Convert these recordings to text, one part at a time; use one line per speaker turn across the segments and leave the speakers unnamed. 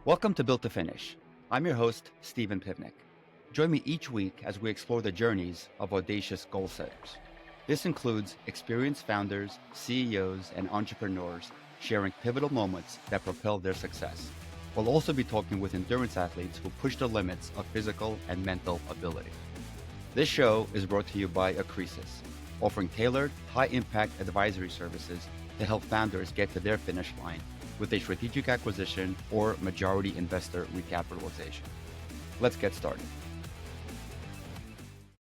Welcome to Built to Finish. I'm your host, Stephen Pivnik. Join me each week as we explore the journeys of audacious goal setters. This includes experienced founders, CEOs, and entrepreneurs sharing pivotal moments that propel their success. We'll also be talking with endurance athletes who push the limits of physical and mental ability. This show is brought to you by Acresis, offering tailored, high-impact advisory services to help founders get to their finish line with a strategic acquisition or majority investor recapitalization. Let's get started.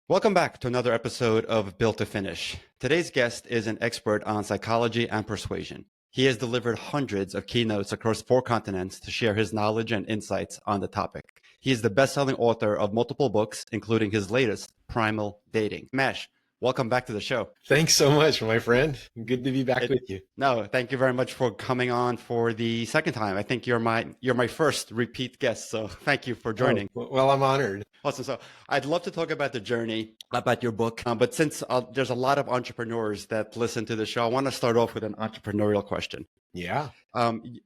Welcome back to another episode of Built to Finish. Today's guest is an expert on psychology and persuasion. He has delivered hundreds of keynotes across 4 continents to share his knowledge and insights on the topic. He is the best-selling author of multiple books, including his latest, Primal Dating. Mesh, welcome back to the show.
Thanks so much, my friend. Good to be back with you.
No, thank you very much for coming on for the second time. I think you're my first repeat guest, so thank you for joining.
Oh, well, I'm honored.
Awesome. So I'd love to talk about the journey, about your book, but since there's a lot of entrepreneurs that listen to the show, I want to start off with an entrepreneurial question.
Yeah.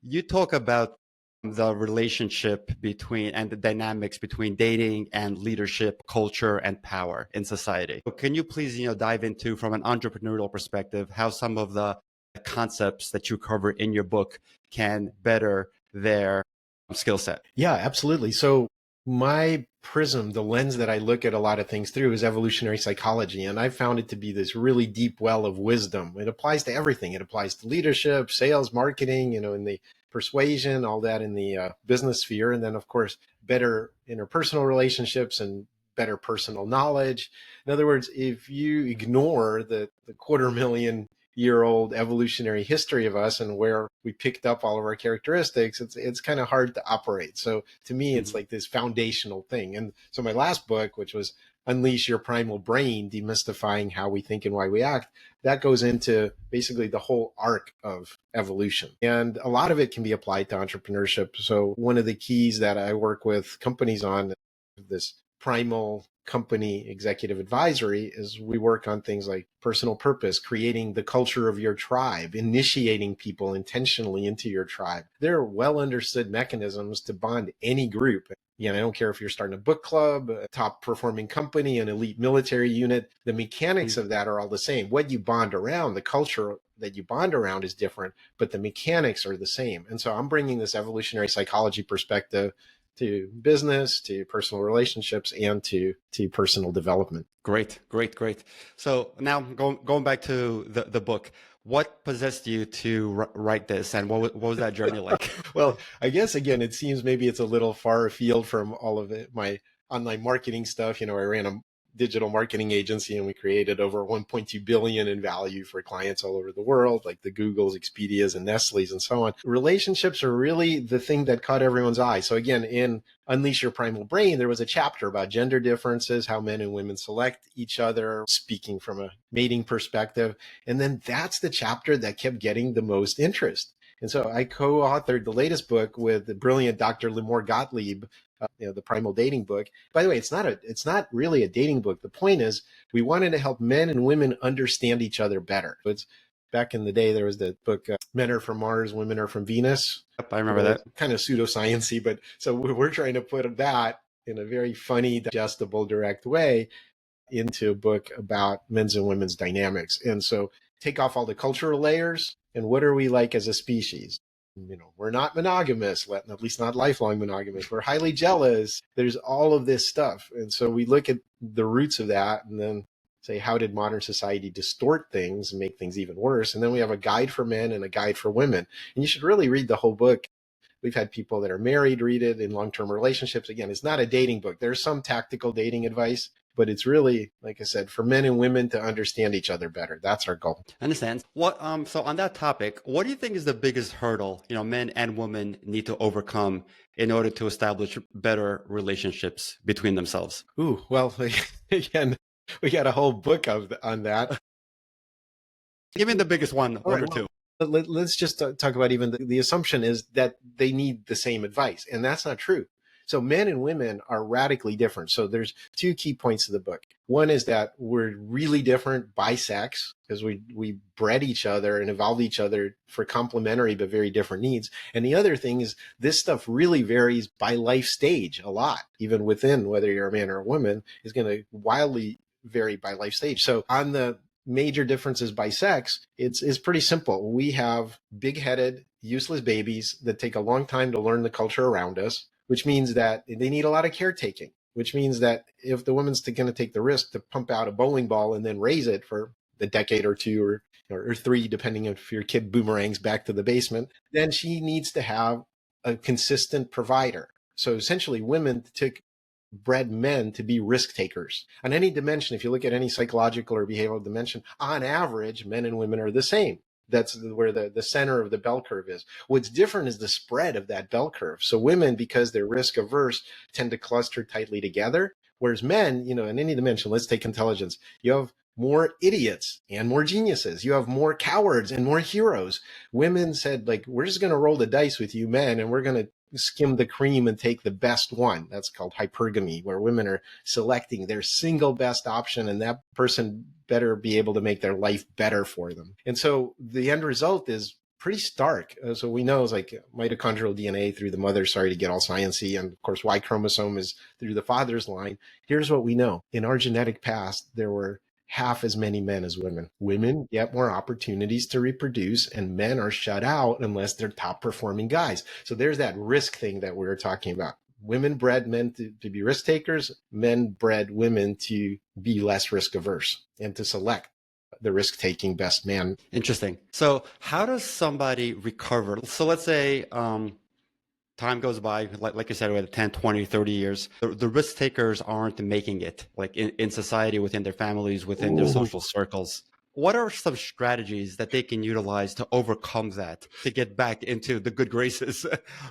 You talk about the relationship between and the dynamics between dating and leadership, culture, and power in society. So can you please, dive into, from an entrepreneurial perspective, how some of the concepts that you cover in your book can better their skill set?
Yeah, absolutely. So my prism, the lens that I look at a lot of things through, is evolutionary psychology. And I found it to be this really deep well of wisdom. It applies to everything. It applies to leadership, sales, marketing, in the persuasion, all that in the business sphere. And then, of course, better interpersonal relationships and better personal knowledge. In other words, if you ignore the 250,000-year-old evolutionary history of us and where we picked up all of our characteristics, it's kind of hard to operate. So to me, it's like this foundational thing. And so my last book, which was Unleash Your Primal Brain, Demystifying How We Think and Why We Act, that goes into basically the whole arc of evolution. And a lot of it can be applied to entrepreneurship. So one of the keys that I work with companies on, this primal company executive advisory, is we work on things like personal purpose, creating the culture of your tribe, initiating people intentionally into your tribe. There are well understood mechanisms to bond any group. I don't care if you're starting a book club, a top performing company, an elite military unit, the mechanics of that are all the same. What you bond around, the culture that you bond around is different, but the mechanics are the same. And so I'm bringing this evolutionary psychology perspective to business, to personal relationships, and to personal development.
Great. So now going back to the book, what possessed you to write this, and what was that journey like?
Well, I guess, again, it seems maybe it's a little far afield from all of it, my online marketing stuff. I ran a digital marketing agency, and we created over 1.2 billion in value for clients all over the world, like the Googles, Expedias, and Nestle's, and so on. Relationships are really the thing that caught everyone's eye. So again, in Unleash Your Primal Brain, there was a chapter about gender differences, how men and women select each other, speaking from a mating perspective. And then that's the chapter that kept getting the most interest. And so I co-authored the latest book with the brilliant Dr. Lamour Gottlieb, the Primal Dating book. By the way, it's not really a dating book. The point is, we wanted to help men and women understand each other better. It's back in the day, there was the book, Men Are From Mars, Women Are From Venus.
Yep, I remember that.
Kind of pseudoscience-y, but so we're trying to put that in a very funny, digestible, direct way into a book about men's and women's dynamics. And so take off all the cultural layers, and what are we like as a species? We're not monogamous, at least not lifelong monogamous. We're highly jealous. There's all of this stuff. And so we look at the roots of that and then say, how did modern society distort things and make things even worse? And then we have a guide for men and a guide for women. And you should really read the whole book. We've had people that are married read it in long-term relationships. Again, it's not a dating book. There's some tactical dating advice, but it's really, like I said, for men and women to understand each other better. That's our goal.
I understand. So on that topic, what do you think is the biggest hurdle, men and women need to overcome in order to establish better relationships between themselves?
Ooh, well, again, we got a whole book on that.
Give me the biggest one or two.
Let's just talk about even the assumption is that they need the same advice, and that's not true. So men and women are radically different. So there's two key points of the book. One is that we're really different by sex because we bred each other and evolved each other for complementary but very different needs. And the other thing is this stuff really varies by life stage a lot, even within whether you're a man or a woman is going to wildly vary by life stage. So on the major differences by sex, it's pretty simple. We have big-headed, useless babies that take a long time to learn the culture around us, which means that they need a lot of caretaking, which means that if the woman's going to take the risk to pump out a bowling ball and then raise it for a decade or two or three, depending if your kid boomerangs back to the basement, then she needs to have a consistent provider. So essentially, women bred men to be risk takers. On any dimension, if you look at any psychological or behavioral dimension, on average, men and women are the same. That's where the center of the bell curve is. What's different is the spread of that bell curve. So women, because they're risk averse, tend to cluster tightly together. Whereas men, in any dimension, let's take intelligence, you have more idiots and more geniuses. You have more cowards and more heroes. Women said, like, we're just going to roll the dice with you men and we're going to skim the cream and take the best one. That's called hypergamy, where women are selecting their single best option and that person better be able to make their life better for them. And so the end result is pretty stark. So we know it's like mitochondrial DNA through the mother, sorry to get all sciencey, and of course Y chromosome is through the father's line. Here's what we know. In our genetic past, there were half as many men as women. Women get more opportunities to reproduce, and men are shut out unless they're top performing guys. So there's that risk thing that we were talking about. Women bred men to be risk takers, men bred women to be less risk averse and to select the risk taking best man.
Interesting. So how does somebody recover? So let's say time goes by, like you said, with 10, 20, 30 years, the risk takers aren't making it like in society, within their families, within their social circles. What are some strategies that they can utilize to overcome that, to get back into the good graces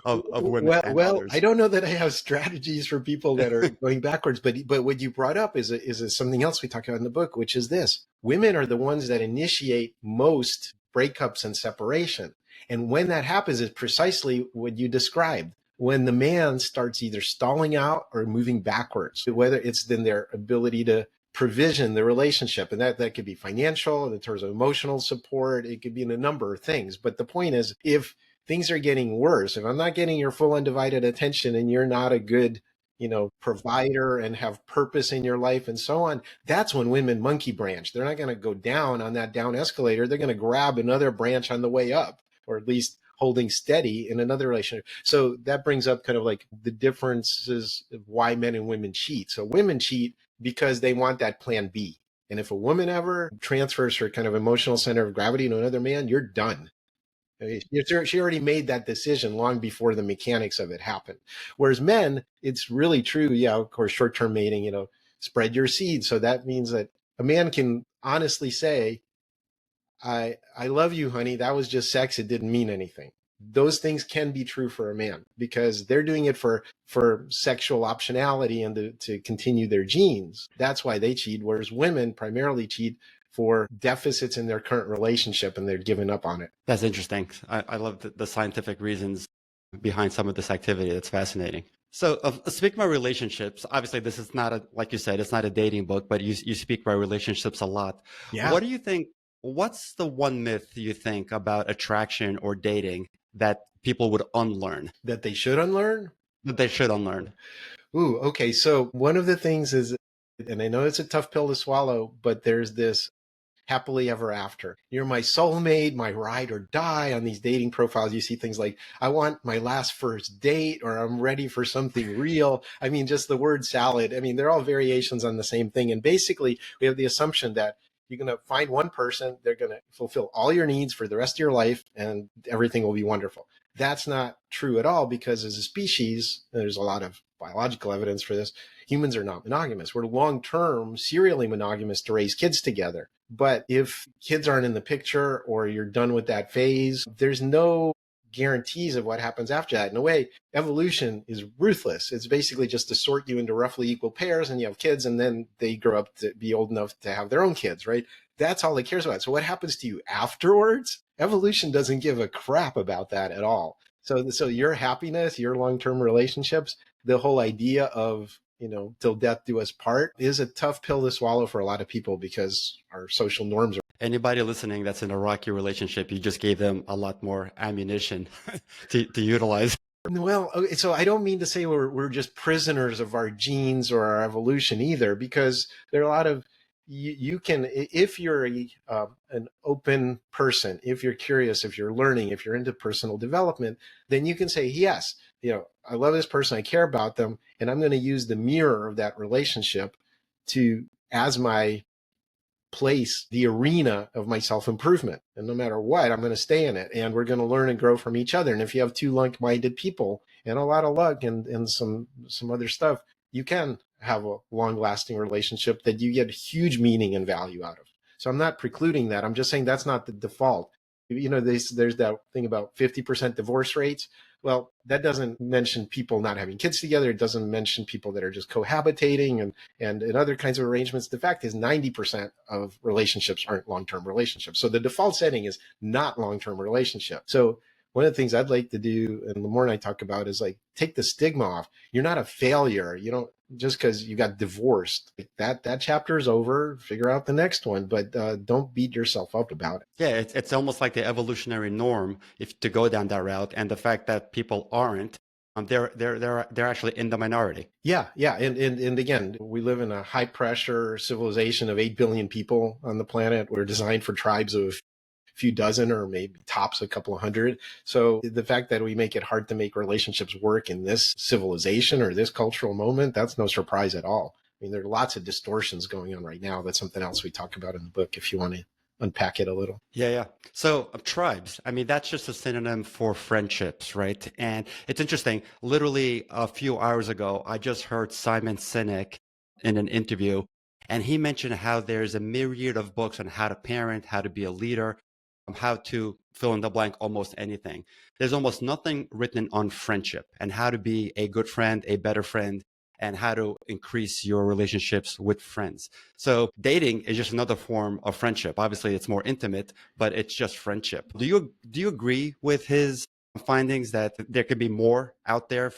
of women and others?
I don't know that I have strategies for people that are going backwards, but what you brought up is something else we talk about in the book, which is this. Women are the ones that initiate most breakups and separation. And when that happens, it's precisely what you described. When the man starts either stalling out or moving backwards, whether it's then their ability to provision the relationship, and that could be financial in terms of emotional support, it could be in a number of things. But the point is, if things are getting worse, if I'm not getting your full undivided attention and you're not a good provider and have purpose in your life and so on, that's when women monkey branch. They're not going to go down on that down escalator. They're going to grab another branch on the way up, or at least holding steady in another relationship. So that brings up kind of like the differences of why men and women cheat. So women cheat because they want that plan B. And if a woman ever transfers her kind of emotional center of gravity to another man, you're done. She already made that decision long before the mechanics of it happened. Whereas men, it's really true. Yeah, of course, short-term mating, spread your seed. So that means that a man can honestly say, I love you, honey. That was just sex. It didn't mean anything. Those things can be true for a man because they're doing it for sexual optionality and to continue their genes. That's why they cheat. Whereas women primarily cheat for deficits in their current relationship and they're giving up on it.
That's interesting. I love the scientific reasons behind some of this activity. That's fascinating. So speaking about relationships, obviously this is not like you said, it's not a dating book, but you speak about relationships a lot.
Yeah.
What do you think? What's the one myth you think about attraction or dating that people would unlearn?
That they should unlearn?
That they should unlearn?
Ooh, okay. So one of the things is, and I know it's a tough pill to swallow, but there's this happily ever after. You're my soulmate, my ride or die. On these dating profiles, you see things like, I want my last first date, or I'm ready for something real. I mean, just the word salad. I mean, they're all variations on the same thing. And basically, we have the assumption that you're going to find one person, they're going to fulfill all your needs for the rest of your life, and everything will be wonderful. That's not true at all, because as a species, there's a lot of biological evidence for this, humans are not monogamous. We're long-term, serially monogamous to raise kids together. But if kids aren't in the picture or you're done with that phase, there's no guarantees of what happens after that. In a way, evolution is ruthless. It's basically just to sort you into roughly equal pairs, and you have kids, and then they grow up to be old enough to have their own kids, right? That's all it cares about. So what happens to you afterwards? Evolution doesn't give a crap about that at all. So your happiness, your long-term relationships, the whole idea of, till death do us part is a tough pill to swallow for a lot of people because our social norms are.
Anybody listening that's in a rocky relationship, you just gave them a lot more ammunition to utilize.
Well, okay, so I don't mean to say we're just prisoners of our genes or our evolution either, because there are a lot of you can, if you're an open person, if you're curious, if you're learning, if you're into personal development, then you can say, yes, I love this person, I care about them, and I'm going to use the mirror of that relationship to as my place, the arena of my self-improvement. And no matter what, I'm going to stay in it. And we're going to learn and grow from each other. And if you have two like-minded people and a lot of luck and some other stuff, you can have a long-lasting relationship that you get huge meaning and value out of. So I'm not precluding that. I'm just saying that's not the default. There's that thing about 50% divorce rates. Well, that doesn't mention people not having kids together. It doesn't mention people that are just cohabitating and other kinds of arrangements. The fact is 90% of relationships aren't long-term relationships. So the default setting is not long-term relationship. So one of the things I'd like to do, and Lamour and I talk about, is like take the stigma off. You're not a failure. You don't, just because you got divorced, that chapter is over. Figure out the next one, but don't beat yourself up about it.
Yeah, it's almost like the evolutionary norm if to go down that route, and the fact that people aren't, they're actually in the minority.
Yeah, and again, we live in a high pressure civilization of 8 billion people on the planet. We're designed for tribes of few dozen or maybe tops a couple of hundred. So the fact that we make it hard to make relationships work in this civilization or this cultural moment, that's no surprise at all. I mean, there are lots of distortions going on right now. That's something else we talk about in the book if you want to unpack it a little.
Yeah. So tribes, I mean, that's just a synonym for friendships, right? And it's interesting. Literally a few hours ago, I just heard Simon Sinek in an interview, and he mentioned how there's a myriad of books on how to parent, how to be a leader, how to fill in the blank, almost anything. There's almost nothing written on friendship and how to be a good friend, a better friend, and how to increase your relationships with friends. So dating is just another form of friendship. Obviously, it's more intimate, but it's just friendship. Do you agree with his findings that there could be more out there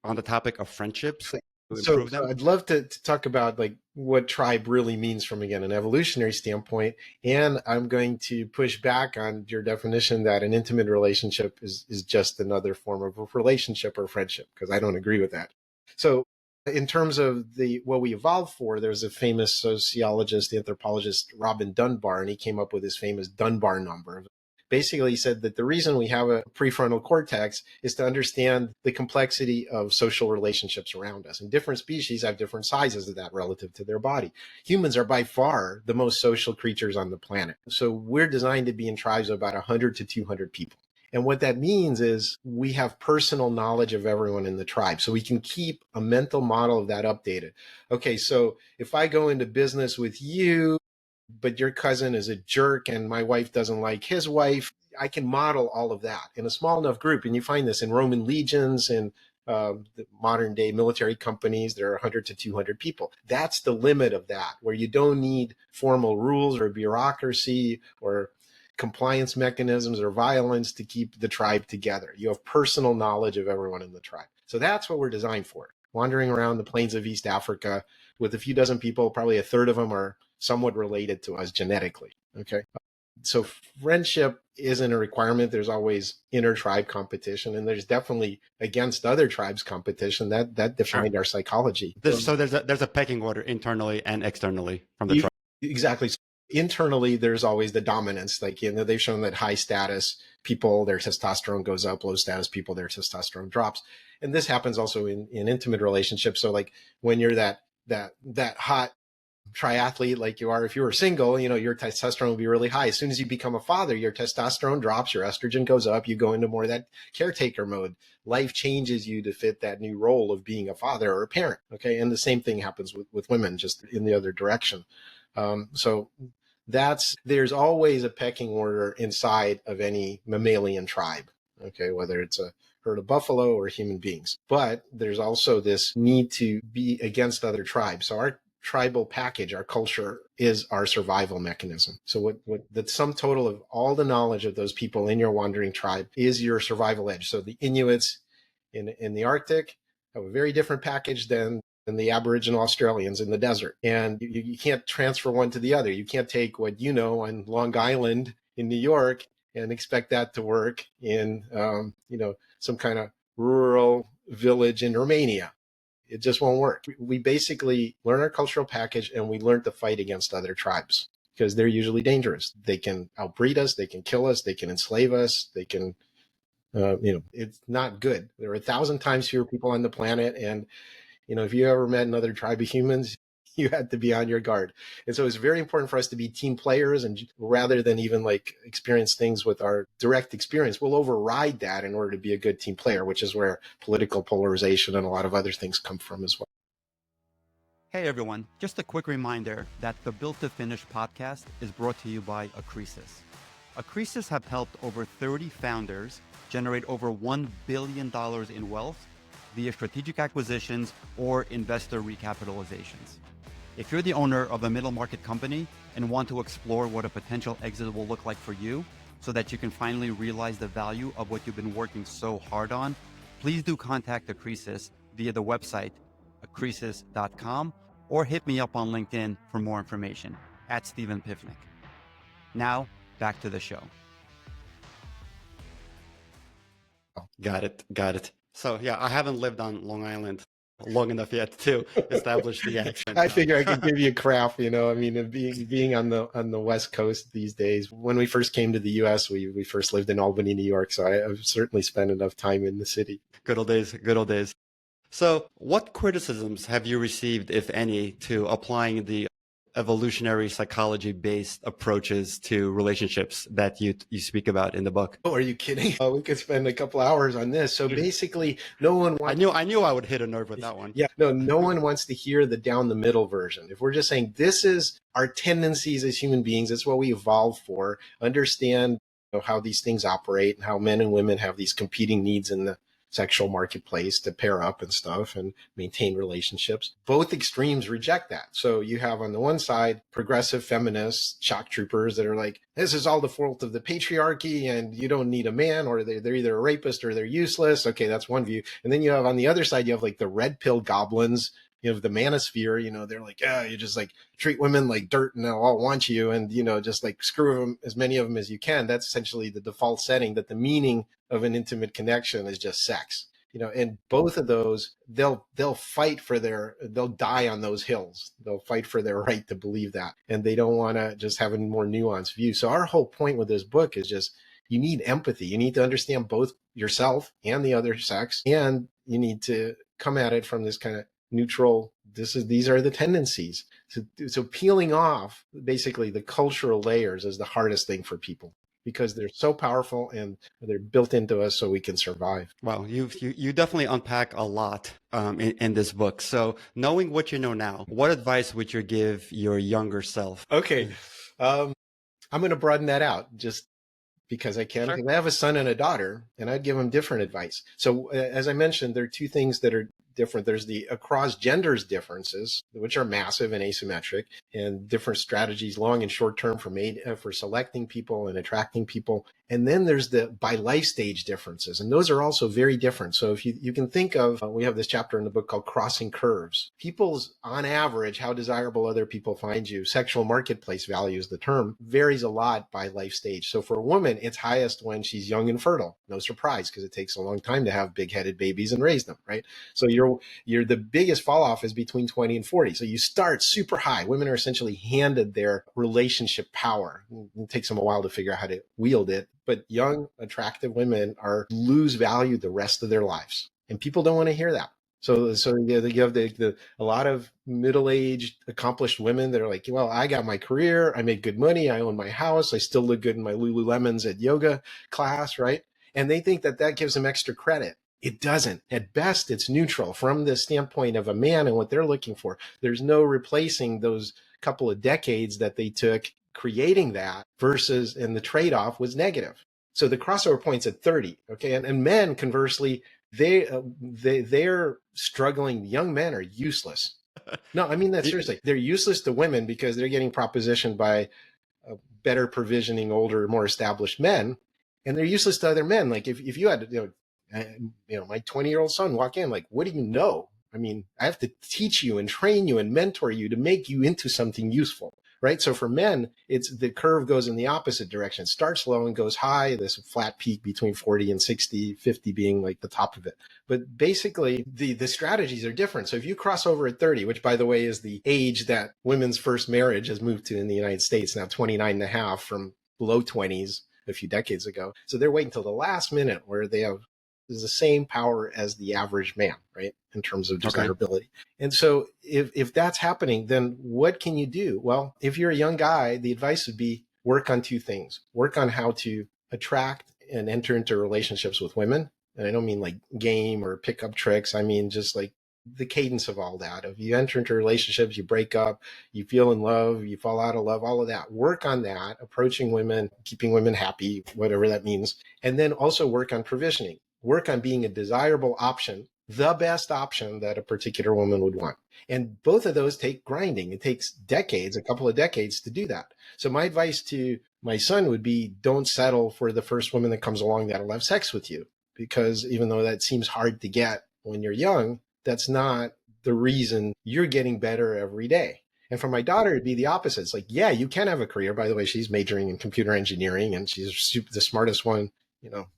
on the topic of friendships to
So,
improve them?
I'd love to talk about like what tribe really means from, again, an evolutionary standpoint. And I'm going to push back on your definition that an intimate relationship is just another form of a relationship or friendship, because I don't agree with that. So in terms of what we evolved for, there's a famous sociologist, anthropologist, Robin Dunbar, and he came up with his famous Dunbar number. Basically, he said that the reason we have a prefrontal cortex is to understand the complexity of social relationships around us. And different species have different sizes of that relative to their body. Humans are by far the most social creatures on the planet. So we're designed to be in tribes of about 100 to 200 people. And what that means is we have personal knowledge of everyone in the tribe. So we can keep a mental model of that updated. Okay, so if I go into business with you, but your cousin is a jerk and my wife doesn't like his wife, I can model all of that in a small enough group. And you find this in Roman legions and the modern day military companies. There are 100 to 200 people. That's the limit of that, where you don't need formal rules or bureaucracy or compliance mechanisms or violence to keep the tribe together. You have personal knowledge of everyone in the tribe. So that's what we're designed for. Wandering around the plains of East Africa with a few dozen people, probably a third of them are somewhat related to us genetically. Okay. So friendship isn't a requirement. There's always inter-tribe competition, and there's definitely against other tribes competition that defined our psychology.
So there's a pecking order internally and externally from the tribe.
Exactly. So internally, there's always the dominance. Like, they've shown that high status people, their testosterone goes up, low status people, their testosterone drops. And this happens also in intimate relationships. So like when you're that hot triathlete like you are, if you were single, your testosterone will be really high. As soon as you become a father, your testosterone drops, your estrogen goes up, you go into more of that caretaker mode. Life changes you to fit that new role of being a father or a parent. Okay. And the same thing happens with women, just in the other direction. So there's always a pecking order inside of any mammalian tribe. Okay. Whether it's a herd of buffalo or human beings, but there's also this need to be against other tribes. So our tribal package, our culture, is our survival mechanism. So what the sum total of all the knowledge of those people in your wandering tribe is your survival edge. So the Inuits in the Arctic have a very different package than the Aboriginal Australians in the desert. And you can't transfer one to the other. You can't take what you know on Long Island in New York and expect that to work in, some kind of rural village in Romania. It just won't work. We basically learn our cultural package and we learn to fight against other tribes because they're usually dangerous. They can outbreed us, they can kill us, they can enslave us, they can, it's not good. There are 1,000 times fewer people on the planet. And, if you ever met another tribe of humans, you had to be on your guard. And so it's very important for us to be team players, and rather than even like experience things with our direct experience, we'll override that in order to be a good team player, which is where political polarization and a lot of other things come from as well.
Hey everyone, just a quick reminder that the Built to Finish podcast is brought to you by Acresis. Acresis have helped over 30 founders generate over $1 billion in wealth via strategic acquisitions or investor recapitalizations. If you're the owner of a middle market company and want to explore what a potential exit will look like for you so that you can finally realize the value of what you've been working so hard on, please do contact Acresis via the website acresis.com or hit me up on LinkedIn for more information at Stephen Pivnik. Now, back to the show.
Got it. So yeah, I haven't lived on Long Island long enough yet to establish the accent.
I figure I could give you crap, being on the West Coast these days. When we first came to the US, we first lived in Albany, New York. So I've certainly spent enough time in the city.
Good old days. So what criticisms have you received, if any, to applying the evolutionary psychology-based approaches to relationships that you speak about in the book?
Oh, are you kidding? We could spend a couple hours on this. So basically, no one wants...
I knew I would hit a nerve with that one.
Yeah, no one wants to hear the down the middle version. If we're just saying this is our tendencies as human beings, it's what we evolved for, understand how these things operate and how men and women have these competing needs in the sexual marketplace to pair up and stuff and maintain relationships. Both extremes reject that. So you have on the one side, progressive feminists, shock troopers that are like, this is all the fault of the patriarchy and you don't need a man, or they're either a rapist or they're useless. Okay, that's one view. And then you have on the other side, you have like the red pill goblins, the manosphere, they're like, you just like treat women like dirt and they'll all want you and, just like screw them, as many of them as you can. That's essentially the default setting, that the meaning of an intimate connection is just sex. And both of those, they'll fight for they'll die on those hills. They'll fight for their right to believe that. And they don't want to just have a more nuanced view. So our whole point with this book is just, you need empathy. You need to understand both yourself and the other sex. And you need to come at it from this kind of neutral, these are the tendencies. So peeling off basically the cultural layers is the hardest thing for people, because they're so powerful and they're built into us so we can survive.
Wow, you definitely unpack a lot in this book. So knowing what you know now, what advice would you give your younger self?
Okay, I'm going to broaden that out just because I can. Sure. I have a son and a daughter, and I'd give them different advice. So as I mentioned, there are two things that are different. There's the across genders differences, which are massive and asymmetric, and different strategies, long and short term, for selecting people and attracting people. And then there's the by life stage differences, and those are also very different. So if you can think of, we have this chapter in the book called Crossing Curves. People's, on average, how desirable other people find you, sexual marketplace values, the term, varies a lot by life stage. So for a woman, it's highest when she's young and fertile. No surprise, because it takes a long time to have big-headed babies and raise them, right? So you're the biggest fall off is between 20 and 40. So you start super high. Women are essentially handed their relationship power. It takes them a while to figure out how to wield it. But young, attractive women lose value the rest of their lives. And people don't want to hear that. So you have a lot of middle-aged, accomplished women that are like, well, I got my career, I make good money, I own my house, I still look good in my Lululemons at yoga class, right? And they think that gives them extra credit. It doesn't. At best, it's neutral from the standpoint of a man and what they're looking for. There's no replacing those couple of decades that they took creating that and the trade-off was negative. So the crossover point's at 30, okay? And men, conversely, they're struggling. Young men are useless. No, I mean that seriously. They're useless to women because they're getting propositioned by better provisioning older, more established men, and they're useless to other men. Like if you had my 20-year-old son walk in, like, what do you know? I mean, I have to teach you and train you and mentor you to make you into something useful, right? So for men, it's the curve goes in the opposite direction. It starts low and goes high, this flat peak between 40 and 60, 50 being like the top of it. But basically, the strategies are different. So if you cross over at 30, which by the way is the age that women's first marriage has moved to in the United States, now 29 and a half from low 20s a few decades ago. So they're waiting until the last minute where they have is the same power as the average man, right? In terms of desirability. And so if that's happening, then what can you do? Well, if you're a young guy, the advice would be work on two things. Work on how to attract and enter into relationships with women. And I don't mean like game or pickup tricks. I mean, just like the cadence of all that. If you enter into relationships, you break up, you feel in love, you fall out of love, all of that. Work on that, approaching women, keeping women happy, whatever that means. And then also work on provisioning. Work on being a desirable option, the best option that a particular woman would want. And both of those take grinding. It takes decades, a couple of decades to do that. So my advice to my son would be don't settle for the first woman that comes along that'll have sex with you. Because even though that seems hard to get when you're young, that's not the reason you're getting better every day. And for my daughter, it'd be the opposite. It's like, yeah, you can have a career. By the way, she's majoring in computer engineering and she's the smartest one,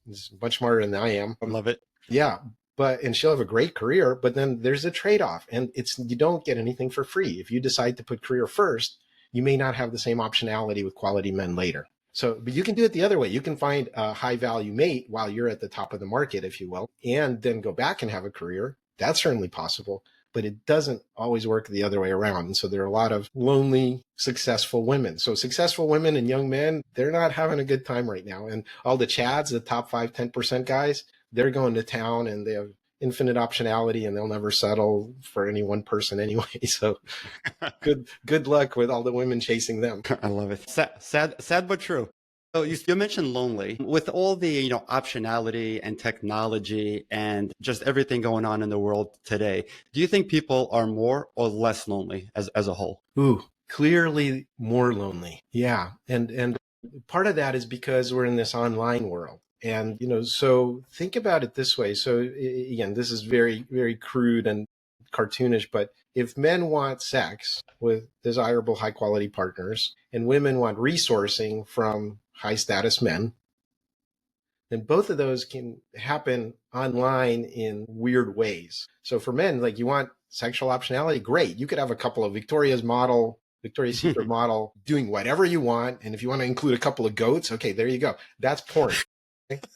is much smarter than I am.
I love it.
Yeah. And she'll have a great career, but then there's a trade-off and you don't get anything for free. If you decide to put career first, you may not have the same optionality with quality men later. So, but you can do it the other way. You can find a high value mate while you're at the top of the market, if you will, and then go back and have a career. That's certainly possible, but it doesn't always work the other way around. And so there are a lot of lonely, successful women. So successful women and young men, they're not having a good time right now. And all the Chads, the top 5, 10% guys, they're going to town and they have infinite optionality and they'll never settle for any one person anyway. So good luck with all the women chasing them.
I love it. Sad but true. So you mentioned lonely. With all the optionality and technology and just everything going on in the world today, do you think people are more or less lonely as a whole?
Ooh, clearly more lonely. Yeah. And part of that is because we're in this online world. And, so think about it this way. So again, this is very, very crude and cartoonish, but if men want sex with desirable, high quality partners and women want resourcing from high status men, then both of those can happen online in weird ways. So for men, like you want sexual optionality, great. You could have a couple of Victoria's Secret model doing whatever you want. And if you want to include a couple of goats, okay, there you go. That's porn.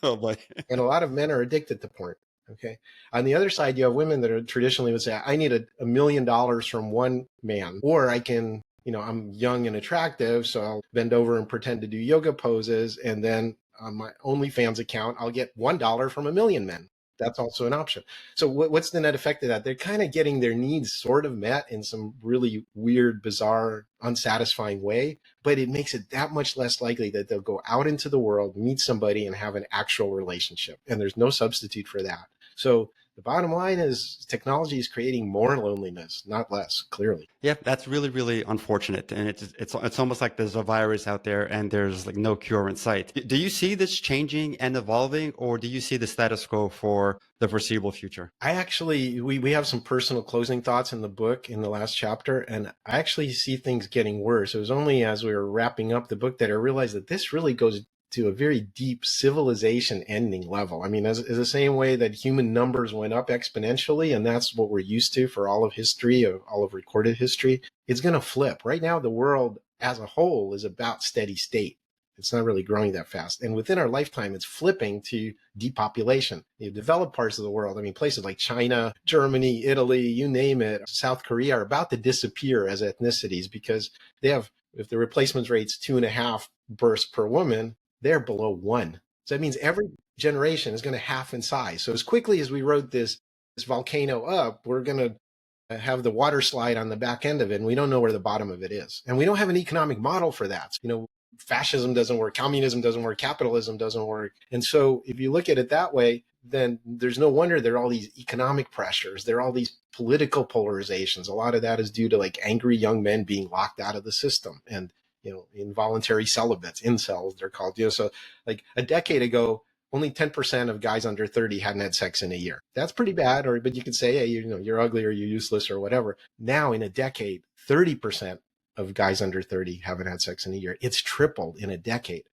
Oh boy.
And a lot of men are addicted to porn. Okay. On the other side, you have women that are traditionally would say, I need $1 million from one man, or I can, I'm young and attractive, so I'll bend over and pretend to do yoga poses. And then on my OnlyFans account, I'll get $1 from 1 million men. That's also an option. So what's the net effect of that? They're kind of getting their needs sort of met in some really weird, bizarre, unsatisfying way, but it makes it that much less likely that they'll go out into the world, meet somebody and have an actual relationship. And there's no substitute for that. So the bottom line is technology is creating more loneliness, not less, clearly.
Yeah, that's really, really unfortunate. And it's almost like there's a virus out there and there's like no cure in sight. Do you see this changing and evolving, or do you see the status quo for the foreseeable future?
I actually, we have some personal closing thoughts in the book in the last chapter, and I actually see things getting worse. It was only as we were wrapping up the book that I realized that this really goes to a very deep civilization ending level. I mean, as the same way that human numbers went up exponentially, and that's what we're used to for all of history, all of recorded history, it's going to flip. Right now, the world as a whole is about steady state. It's not really growing that fast. And within our lifetime, it's flipping to depopulation. The developed parts of the world, I mean, places like China, Germany, Italy, you name it, South Korea are about to disappear as ethnicities because they have, if the replacement rate's 2.5 births per woman, they're below 1. So that means every generation is going to half in size. So as quickly as we rode this volcano up, we're going to have the water slide on the back end of it, and we don't know where the bottom of it is. And we don't have an economic model for that. Fascism doesn't work, communism doesn't work, capitalism doesn't work. And so if you look at it that way, then there's no wonder there are all these economic pressures. There are all these political polarizations. A lot of that is due to like angry young men being locked out of the system and, involuntary celibates, incels, they're called. So like a decade ago, only 10% of guys under 30 hadn't had sex in a year. That's pretty bad. But you could say, hey, you're ugly or you're useless or whatever. Now in a decade, 30% of guys under 30 haven't had sex in a year. It's tripled in a decade.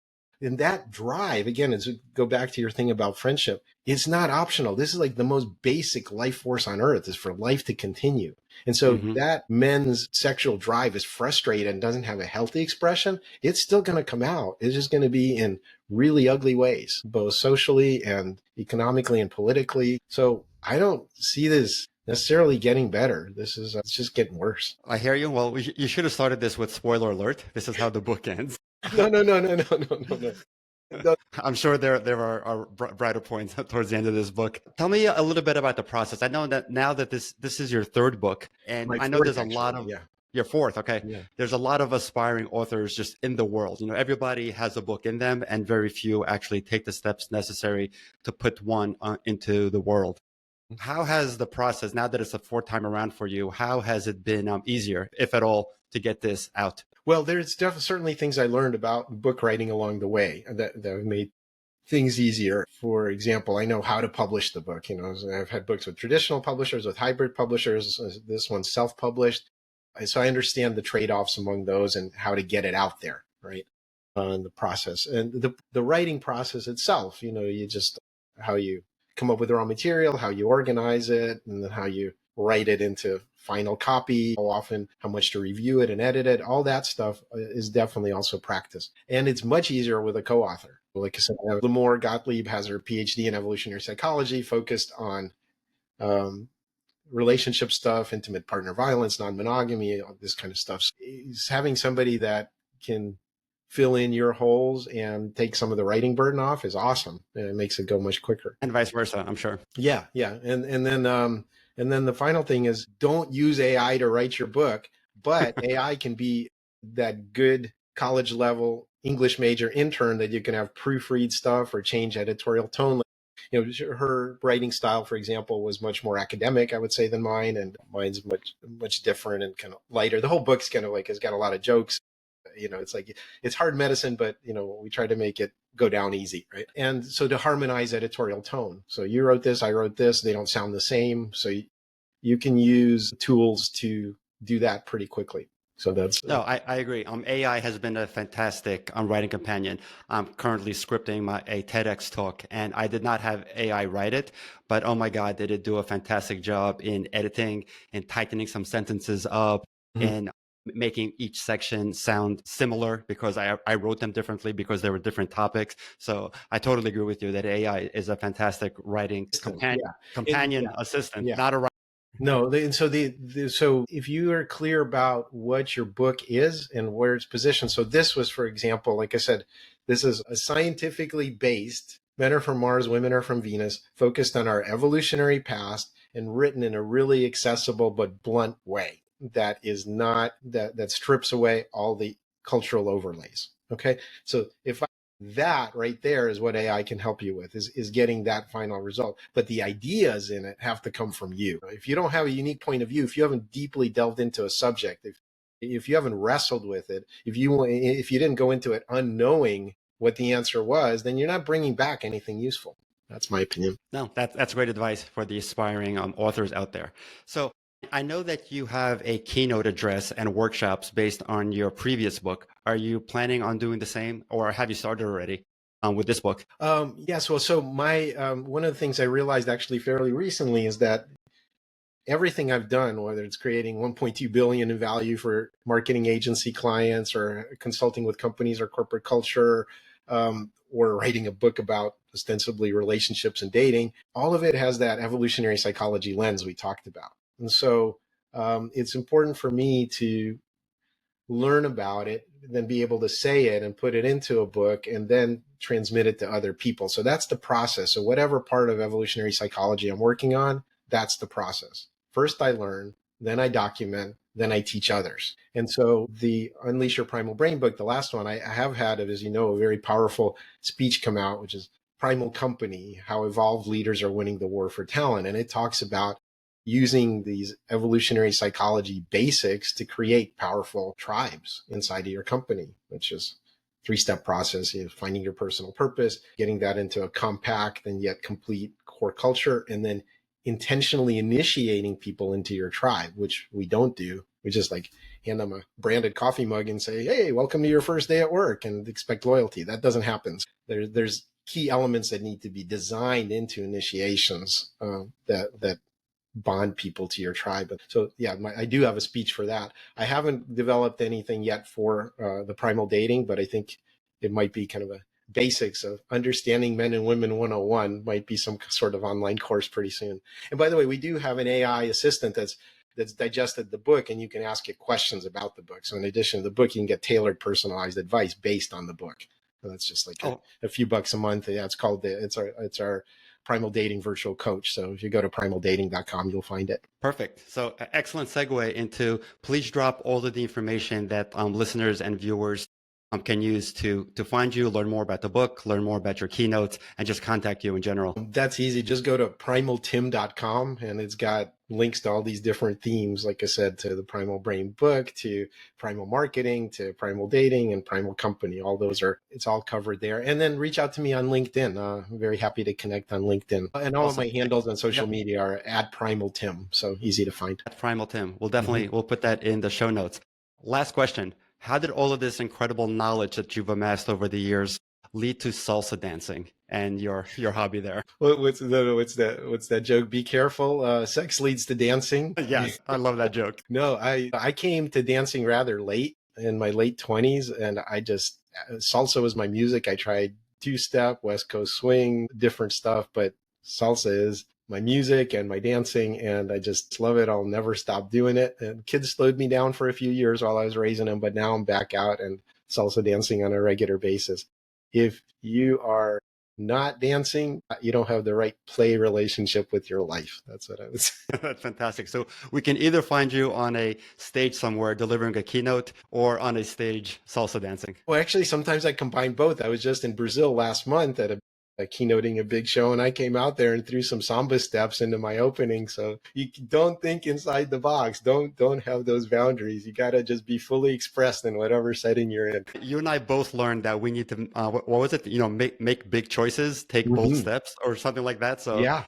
And that drive, again, is go back to your thing about friendship. It's not optional. This is like the most basic life force on earth, is for life to continue. And so that men's sexual drive is frustrated and doesn't have a healthy expression. It's still going to come out. It's just going to be in really ugly ways, both socially and economically and politically. So I don't see this necessarily getting better. This is it's just getting worse.
I hear you. Well, you should have started this with spoiler alert. This is how the book ends.
No.
I'm sure there are brighter points towards the end of this book. Tell me a little bit about the process. I know that now that this is your third book, and I know there's a lot of your fourth. Okay, there's a lot of aspiring authors just in the world. Everybody has a book in them, and very few actually take the steps necessary to put one into the world. How has the process, now that it's the fourth time around for you, how has it been easier, if at all, to get this out?
Well, there's certainly things I learned about book writing along the way that have made things easier. For example, I know how to publish the book. I've had books with traditional publishers, with hybrid publishers. This one's self-published. So I understand the trade-offs among those and how to get it out there, right? The process and the writing process itself, you just, how you come up with the raw material, how you organize it, and then how you write it into final copy, how often, how much to review it and edit it. All that stuff is definitely also practice. And it's much easier with a co-author. Like I said, Lamour Gottlieb has her PhD in evolutionary psychology, focused on relationship stuff, intimate partner violence, non-monogamy, all this kind of stuff. So having somebody that can fill in your holes and take some of the writing burden off is awesome. And it makes it go much quicker.
And vice versa, I'm sure.
Yeah. And then the final thing is, don't use AI to write your book, but AI can be that good college level English major intern that you can have proofread stuff or change editorial tone. Her writing style, for example, was much more academic, I would say, than mine, and mine's much different and kind of lighter. The whole book's kind of like, has got a lot of jokes. It's like, it's hard medicine, but we try to make it go down easy, right? And so to harmonize editorial tone. So you wrote this, I wrote this, they don't sound the same. So you can use tools to do that pretty quickly. So that's
no, I agree. AI has been a fantastic writing companion. I'm currently scripting a TEDx talk, and I did not have AI write it, but oh my God, did it do a fantastic job in editing and tightening some sentences up and making each section sound similar, because I wrote them differently because there were different topics. So I totally agree with you that AI is a fantastic writing companion assistant, not a writer.
No, so so if you are clear about what your book is and where it's positioned. So this was, for example, like I said, this is a scientifically based, men are from Mars, women are from Venus, focused on our evolutionary past and written in a really accessible but blunt way that is not, that strips away all the cultural overlays. Okay. So that right there is what AI can help you with, is getting that final result. But the ideas in it have to come from you. If you don't have a unique point of view, if you haven't deeply delved into a subject, if you haven't wrestled with it, if you didn't go into it unknowing what the answer was, then you're not bringing back anything useful. That's my opinion.
No, that's great advice for the aspiring authors out there. So I know that you have a keynote address and workshops based on your previous book. Are you planning on doing the same, or have you started already with this book?
Yes. Well, so my one of the things I realized actually fairly recently is that everything I've done, whether it's creating 1.2 billion in value for marketing agency clients, or consulting with companies or corporate culture, or writing a book about ostensibly relationships and dating, all of it has that evolutionary psychology lens we talked about. And so it's important for me to learn about it, then be able to say it and put it into a book and then transmit it to other people. So that's the process. So whatever part of evolutionary psychology I'm working on, that's the process. First I learn, then I document, then I teach others. And so the Unleash Your Primal Brain book, the last one, I have had, as you know, a very powerful speech come out, which is Primal Company, How Evolved Leaders Are Winning the War for Talent. And it talks about using these evolutionary psychology basics to create powerful tribes inside of your company, which is three-step process, finding your personal purpose, getting that into a compact and yet complete core culture, and then intentionally initiating people into your tribe, which we don't do. We just like hand them a branded coffee mug and say, hey, welcome to your first day at work, and expect loyalty. That doesn't happen. There's key elements that need to be designed into initiations that bond people to your tribe. So yeah, I do have a speech for that. I haven't developed anything yet for the Primal Dating, but I think it might be kind of a basics of understanding men and women 101 might be some sort of online course pretty soon. And by the way, we do have an AI assistant that's digested the book, and you can ask it questions about the book. So in addition to the book, you can get tailored, personalized advice based on the book. So that's just like a few bucks a month. Yeah, it's called it's our Primal Dating virtual coach. So if you go to primaldating.com, you'll find it.
Perfect. So excellent segue into, please drop all of the information that listeners and viewers can use to find you, learn more about the book, learn more about your keynotes, and just contact you in general.
That's easy. Just go to primaltim.com, and it's got links to all these different themes, like I said, to the Primal Brain book, to Primal Marketing, to Primal Dating, and Primal Company. All those it's all covered there. And then reach out to me on LinkedIn. I'm very happy to connect on LinkedIn. And all of my handles on social media are @PrimalTim, so easy to find.
@PrimalTim. We'll definitely, we'll put that in the show notes. Last question. How did all of this incredible knowledge that you've amassed over the years lead to salsa dancing and your hobby there?
What's that joke? Be careful. Sex leads to dancing.
Yes, I love that joke.
No, I came to dancing rather late, in my late 20s, and salsa was my music. I tried two-step, West Coast swing, different stuff, but salsa is my music and my dancing, and I just love it. I'll never stop doing it. And kids slowed me down for a few years while I was raising them, but now I'm back out and salsa dancing on a regular basis. If you are not dancing, you don't have the right play relationship with your life. That's what I would say.
That's fantastic. So we can either find you on a stage somewhere delivering a keynote, or on a stage salsa dancing.
Well, actually, sometimes I combine both. I was just in Brazil last month at a keynoting a big show, and I came out there and threw some samba steps into my opening. So you don't think inside the box. Don't have those boundaries. You got to just be fully expressed in whatever setting you're in.
You and I both learned that we need to, what was it? Make big choices, take bold steps, or something like that. So
yeah,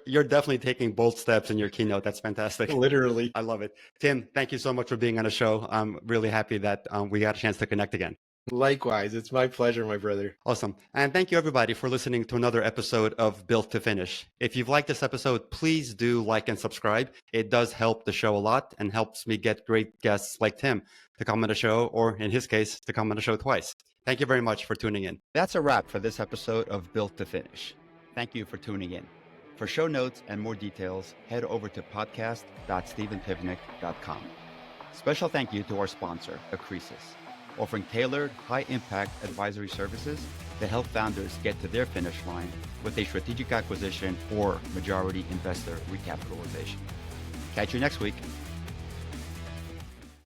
you're definitely taking bold steps in your keynote. That's fantastic.
Literally.
I love it. Tim, thank you so much for being on the show. I'm really happy that we got a chance to connect again.
Likewise. It's my pleasure, my brother.
Awesome. And thank you, everybody, for listening to another episode of Built to Finish. If you've liked this episode, please do like and subscribe. It does help the show a lot and helps me get great guests like Tim to come on the show, or in his case, to come on the show twice. Thank you very much for tuning in.
That's a wrap for this episode of Built to Finish. Thank you for tuning in. For show notes and more details, head over to podcast.stephenpivnik.com. Special thank you to our sponsor, Accresis, offering tailored, high-impact advisory services to help founders get to their finish line with a strategic acquisition or majority investor recapitalization. Catch you next week.